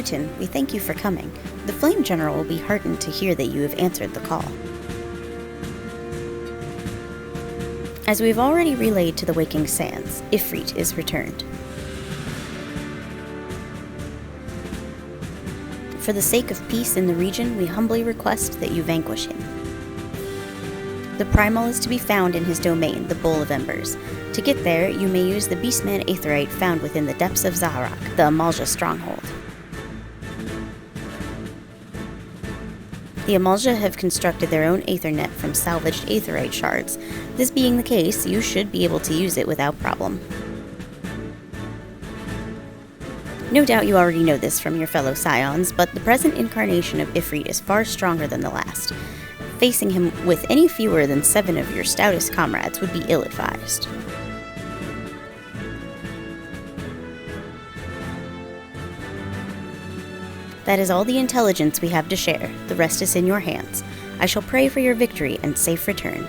Artin, we thank you for coming. The Flame General will be heartened to hear that you have answered the call. As we've already relayed to the Waking Sands, Ifrit is returned. For the sake of peace in the region, we humbly request that you vanquish him. The Primal is to be found in his domain, the Bowl of Embers. To get there, you may use the Beastman Aetherite found within the depths of Zaharak, the Amalja stronghold. The Amalja have constructed their own Aethernet from salvaged Aetherite shards. This being the case, you should be able to use it without problem. No doubt you already know this from your fellow Scions, but the present incarnation of Ifrit is far stronger than the last. Facing him with any fewer than 7 of your stoutest comrades would be ill-advised. That is all the intelligence we have to share. The rest is in your hands. I shall pray for your victory and safe return.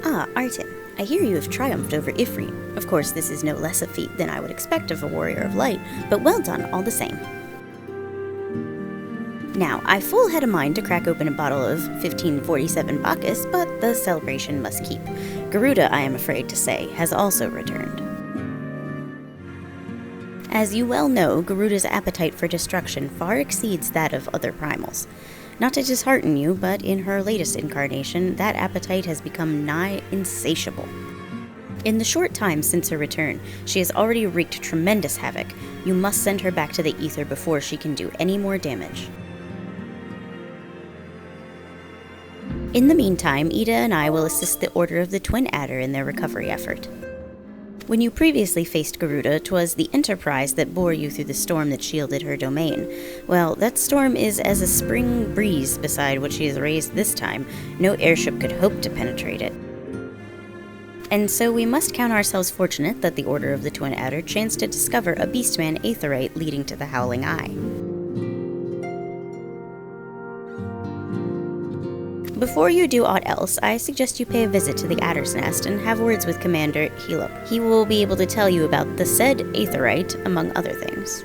Ah, Artin, I hear you have triumphed over Ifrit. Of course, this is no less a feat than I would expect of a warrior of light, but well done all the same. Now, I full had a mind to crack open a bottle of 1547 Bacchus, but the celebration must keep. Garuda, I am afraid to say, has also returned. As you well know, Garuda's appetite for destruction far exceeds that of other primals. Not to dishearten you, but in her latest incarnation, that appetite has become nigh insatiable. In the short time since her return, she has already wreaked tremendous havoc. You must send her back to the ether before she can do any more damage. In the meantime, Ida and I will assist the Order of the Twin Adder in their recovery effort. When you previously faced Garuda, 'twas the Enterprise that bore you through the storm that shielded her domain. Well, that storm is as a spring breeze beside what she has raised this time. No airship could hope to penetrate it. And so we must count ourselves fortunate that the Order of the Twin Adder chanced to discover a Beastman Aetherite leading to the Howling Eye. Before you do aught else, I suggest you pay a visit to the Adder's Nest and have words with Commander Helop. He will be able to tell you about the said Aetherite, among other things.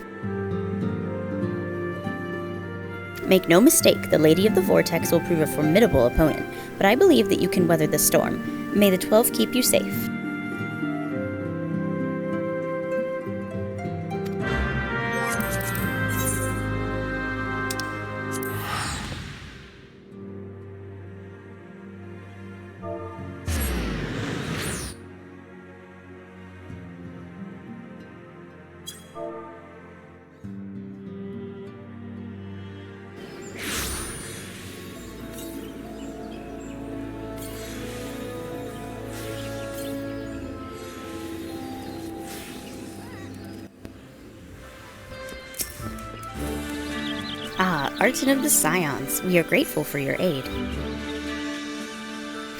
Make no mistake, the Lady of the Vortex will prove a formidable opponent, but I believe that you can weather the storm. May the 12 keep you safe. Ah, Arton of the Scions, we are grateful for your aid.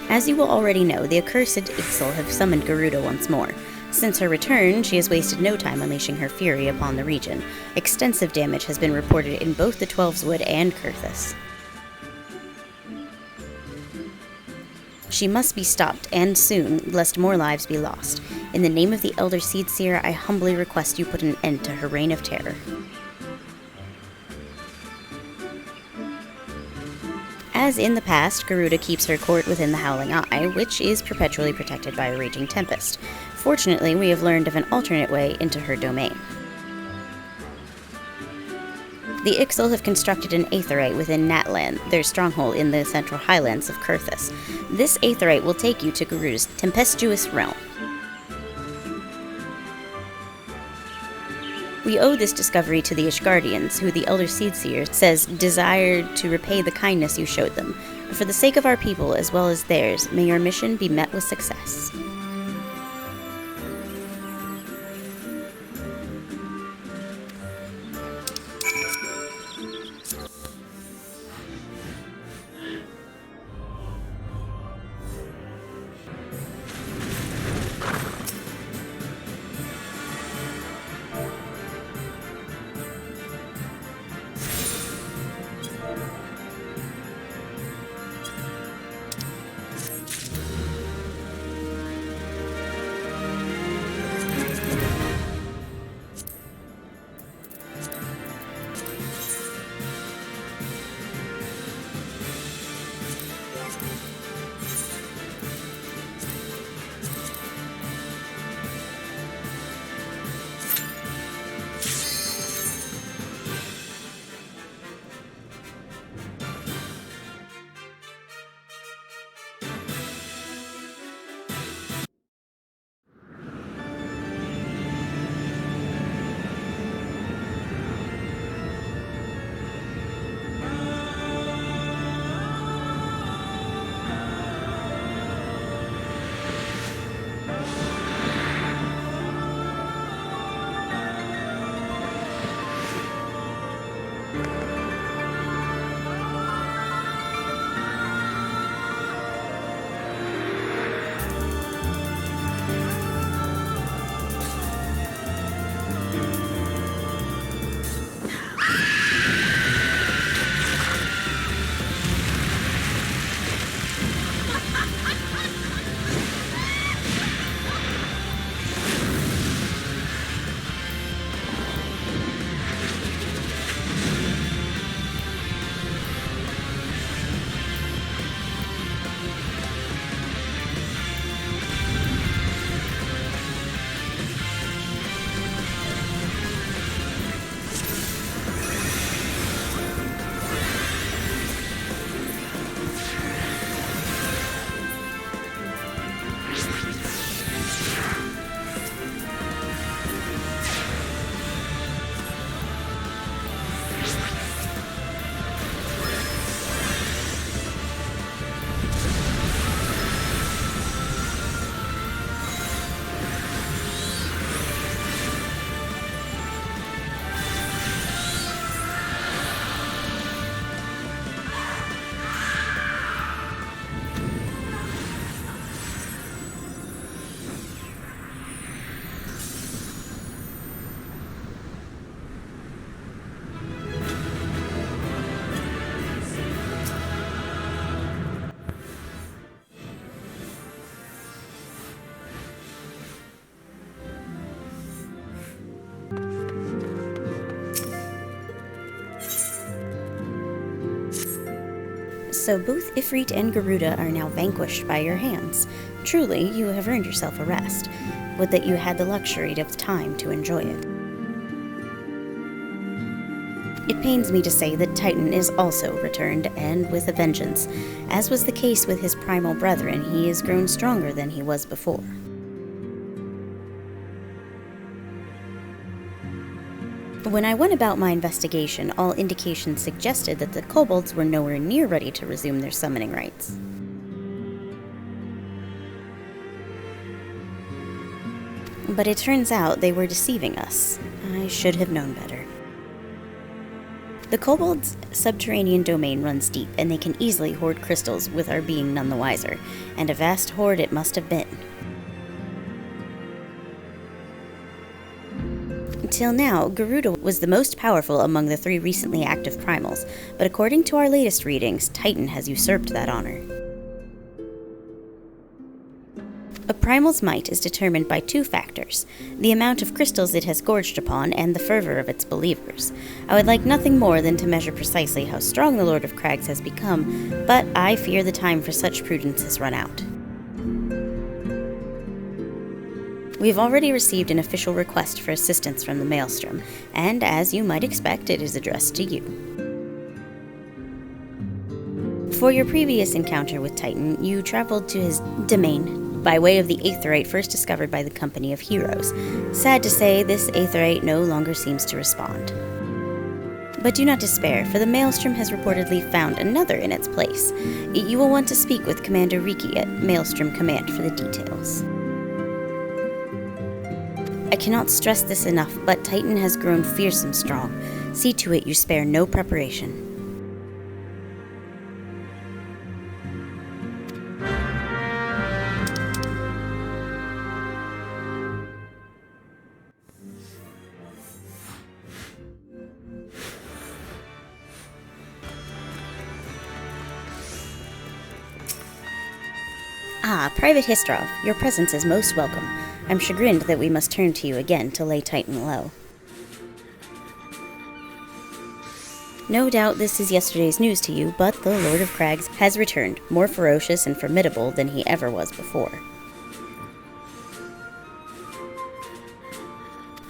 As you will already know, the accursed Ixal have summoned Garuda once more. Since her return, she has wasted no time unleashing her fury upon the region. Extensive damage has been reported in both the Twelves Wood and Kurthus. She must be stopped, and soon, lest more lives be lost. In the name of the Elder Seedseer, I humbly request you put an end to her reign of terror. As in the past, Garuda keeps her court within the Howling Eye, which is perpetually protected by a raging tempest. Fortunately, we have learned of an alternate way into her domain. The Ixal have constructed an aetheryte within Natland, their stronghold in the central highlands of Kurthus. This aetheryte will take you to Garuda's tempestuous realm. We owe this discovery to the Ishgardians, who the Elder Seedseer says desired to repay the kindness you showed them. For the sake of our people as well as theirs, may your mission be met with success. So both Ifrit and Garuda are now vanquished by your hands. Truly, you have earned yourself a rest. Would that you had the luxury of time to enjoy it. It pains me to say that Titan is also returned, and with a vengeance. As was the case with his primal brethren, he has grown stronger than he was before. When I went about my investigation, all indications suggested that the kobolds were nowhere near ready to resume their summoning rites. But it turns out they were deceiving us. I should have known better. The kobolds' subterranean domain runs deep, and they can easily hoard crystals with our being none the wiser, and a vast hoard it must have been. Till now, Garuda was the most powerful among the 3 recently active primals, but according to our latest readings, Titan has usurped that honor. A primal's might is determined by 2 factors: the amount of crystals it has gorged upon and the fervor of its believers. I would like nothing more than to measure precisely how strong the Lord of Crags has become, but I fear the time for such prudence has run out. We have already received an official request for assistance from the Maelstrom, and as you might expect, it is addressed to you. For your previous encounter with Titan, you traveled to his domain by way of the aetheryte first discovered by the Company of Heroes. Sad to say, this aetheryte no longer seems to respond. But do not despair, for the Maelstrom has reportedly found another in its place. You will want to speak with Commander Riki at Maelstrom Command for the details. I cannot stress this enough, but Titan has grown fearsome strong. See to it you spare no preparation. Private Histrov, your presence is most welcome. I'm chagrined that we must turn to you again to lay Titan low. No doubt this is yesterday's news to you, but the Lord of Crags has returned, more ferocious and formidable than he ever was before.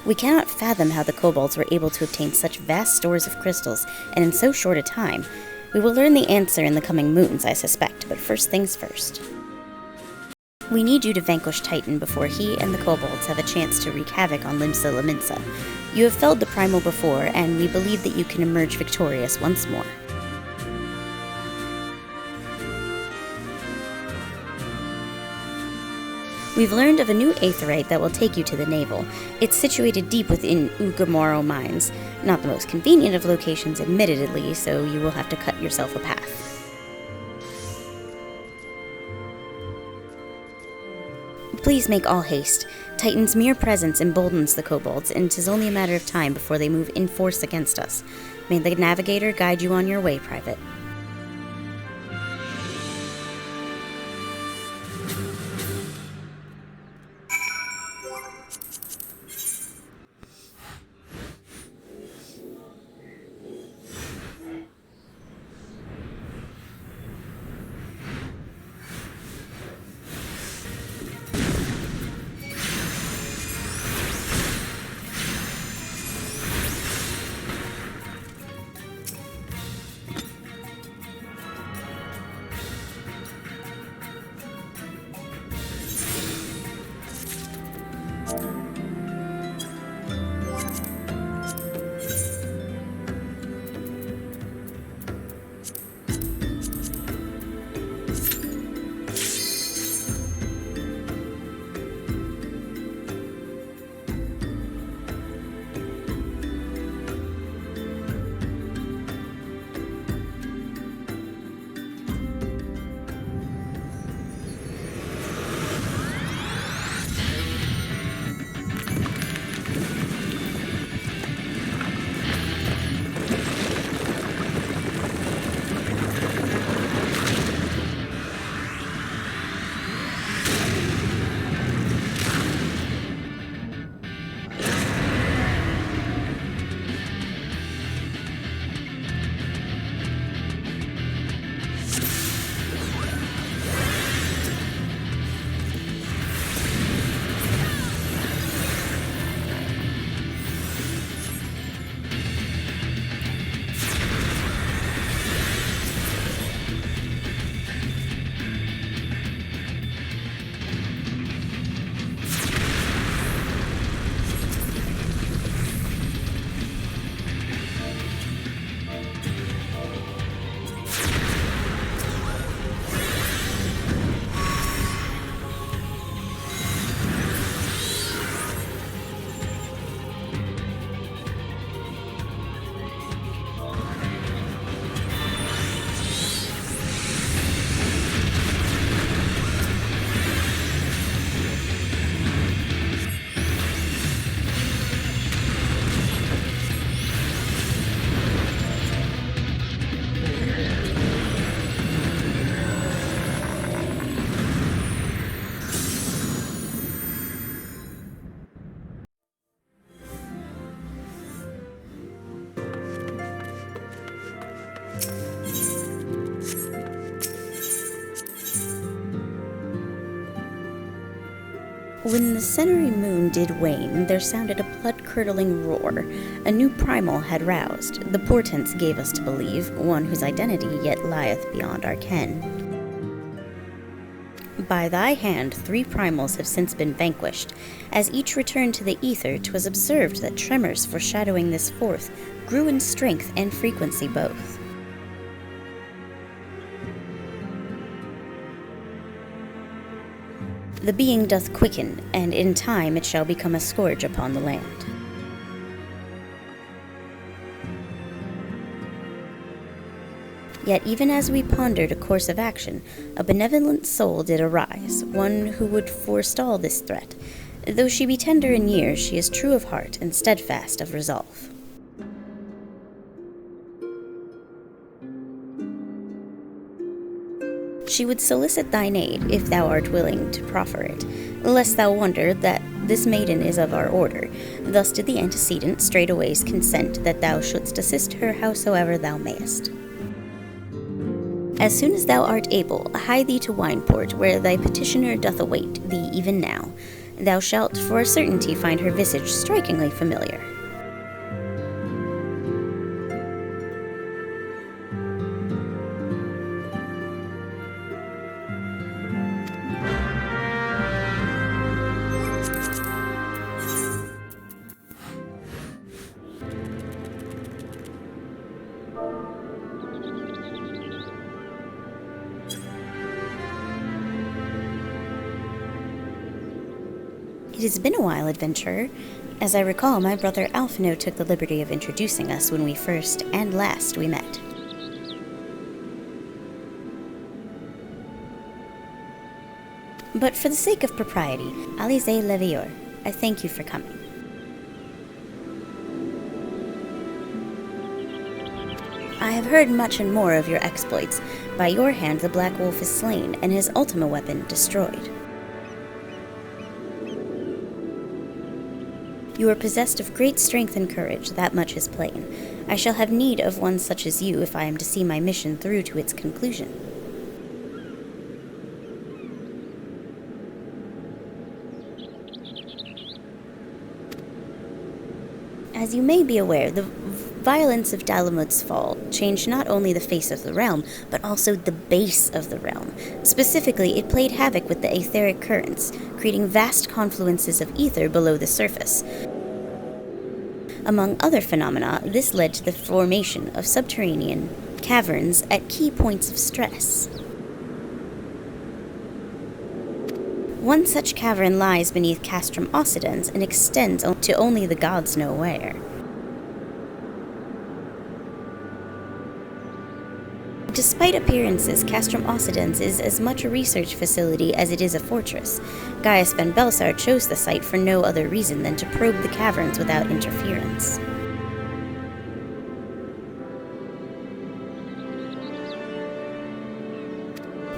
We cannot fathom how the kobolds were able to obtain such vast stores of crystals, and in so short a time. We will learn the answer in the coming moons, I suspect, but first things first. We need you to vanquish Titan before he and the kobolds have a chance to wreak havoc on Limsa Lominsa. You have felled the primal before, and we believe that you can emerge victorious once more. We've learned of a new aetheryte that will take you to the navel. It's situated deep within Ugamoro mines. Not the most convenient of locations, admittedly, so you will have to cut yourself a path. Please make all haste. Titan's mere presence emboldens the kobolds, and 'tis only a matter of time before they move in force against us. May the navigator guide you on your way, Private. When the centenary moon did wane, there sounded a blood-curdling roar. A new primal had roused, the portents gave us to believe, one whose identity yet lieth beyond our ken. By thy hand 3 primals have since been vanquished. As each returned to the ether, 'twas observed that tremors foreshadowing this fourth grew in strength and frequency both. The being doth quicken, and in time it shall become a scourge upon the land. Yet even as we pondered a course of action, a benevolent soul did arise, one who would forestall this threat. Though she be tender in years, she is true of heart and steadfast of resolve. She would solicit thine aid, if thou art willing to proffer it, lest thou wonder that this maiden is of our order. Thus did the antecedent straightways consent that thou shouldst assist her howsoever thou mayest. As soon as thou art able, hie thee to Wineport, where thy petitioner doth await thee even now. Thou shalt for a certainty find her visage strikingly familiar. It has been a while, adventurer. As I recall, my brother Alphino took the liberty of introducing us when we first and last we met. But for the sake of propriety, Alize Levior, I thank you for coming. I have heard much and more of your exploits. By your hand the Black Wolf is slain, and his ultima weapon destroyed. You are possessed of great strength and courage, that much is plain. I shall have need of one such as you if I am to see my mission through to its conclusion. As you may be aware, the violence of Dalamud's fall changed not only the face of the realm, but also the base of the realm. Specifically, it played havoc with the etheric currents, creating vast confluences of ether below the surface. Among other phenomena, this led to the formation of subterranean caverns at key points of stress. One such cavern lies beneath Castrum Occidens and extends to only the gods know where. Despite appearances, Castrum Occidens is as much a research facility as it is a fortress. Gaius Ben Belsar chose the site for no other reason than to probe the caverns without interference.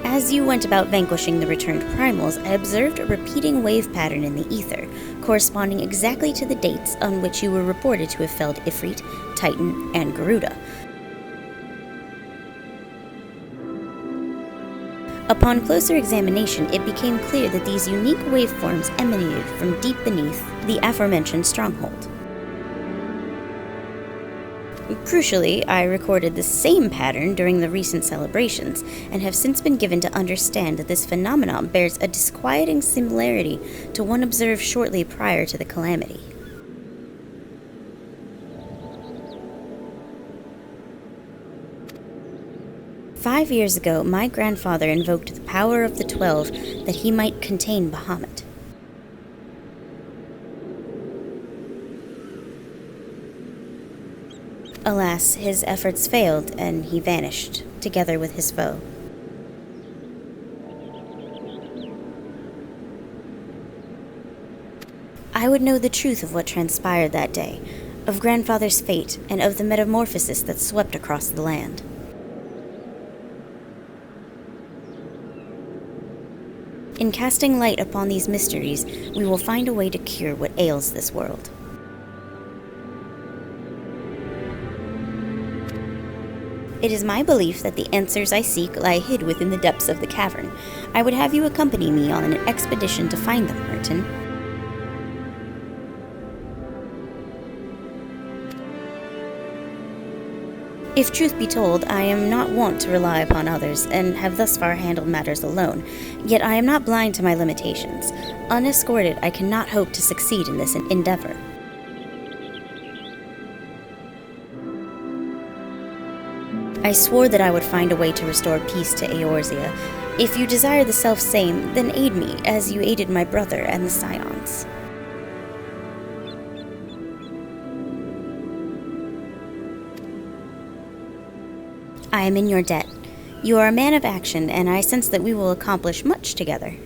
As you went about vanquishing the returned primals, I observed a repeating wave pattern in the ether, corresponding exactly to the dates on which you were reported to have felled Ifrit, Titan, and Garuda. Upon closer examination, it became clear that these unique waveforms emanated from deep beneath the aforementioned stronghold. Crucially, I recorded the same pattern during the recent celebrations, and have since been given to understand that this phenomenon bears a disquieting similarity to one observed shortly prior to the calamity. "5 years ago, my grandfather invoked the power of the 12 that he might contain Bahamut. Alas, his efforts failed, and he vanished, together with his foe. I would know the truth of what transpired that day, of grandfather's fate, and of the metamorphosis that swept across the land. In casting light upon these mysteries, we will find a way to cure what ails this world. It is my belief that the answers I seek lie hid within the depths of the cavern. I would have you accompany me on an expedition to find them, Martin. If truth be told, I am not wont to rely upon others, and have thus far handled matters alone, yet I am not blind to my limitations. Unescorted, I cannot hope to succeed in this endeavor. I swore that I would find a way to restore peace to Eorzea. If you desire the self-same, then aid me, as you aided my brother and the Scions. I am in your debt. You are a man of action, and I sense that we will accomplish much together.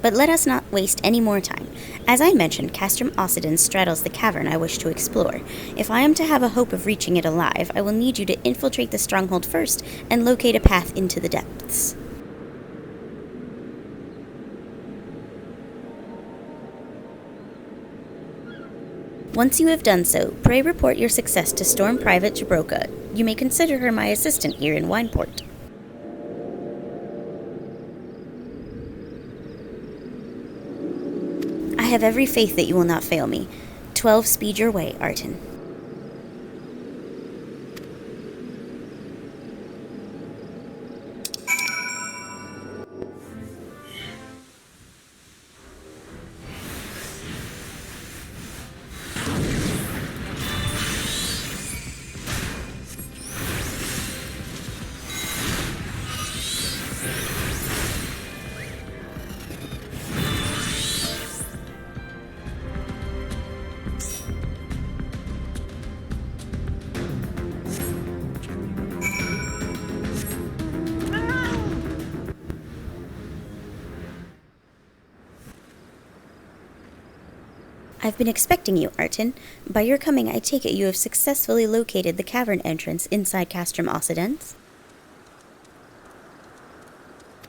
But let us not waste any more time. As I mentioned, Castrum Occidens straddles the cavern I wish to explore. If I am to have a hope of reaching it alive, I will need you to infiltrate the stronghold first and locate a path into the depths. Once you have done so, pray report your success to Storm Private Jabroka. You may consider her my assistant here in Wineport. I have every faith that you will not fail me. 12 speed your way, Arten. I've been expecting you, Arten. By your coming, I take it you have successfully located the cavern entrance inside Castrum Occidens?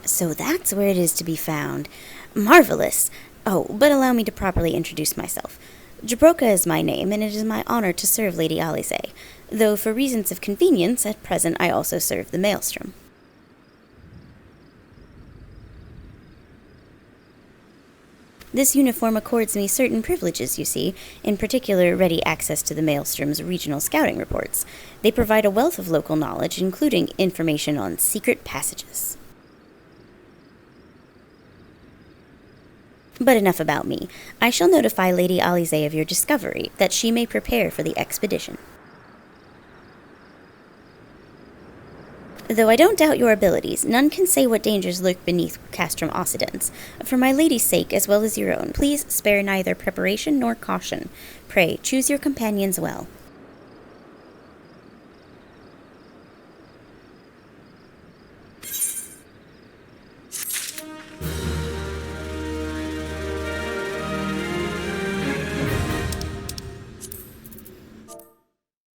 So that's where it is to be found. Marvelous! Oh, but allow me to properly introduce myself. Jabroka is my name, and it is my honor to serve Lady Alize, though for reasons of convenience, at present I also serve the Maelstrom. This uniform accords me certain privileges, you see, in particular ready access to the Maelstrom's regional scouting reports. They provide a wealth of local knowledge, including information on secret passages. But enough about me. I shall notify Lady Alize of your discovery, that she may prepare for the expedition. Though I don't doubt your abilities, none can say what dangers lurk beneath Castrum Occidens. For my lady's sake, as well as your own, please spare neither preparation nor caution. Pray, choose your companions well.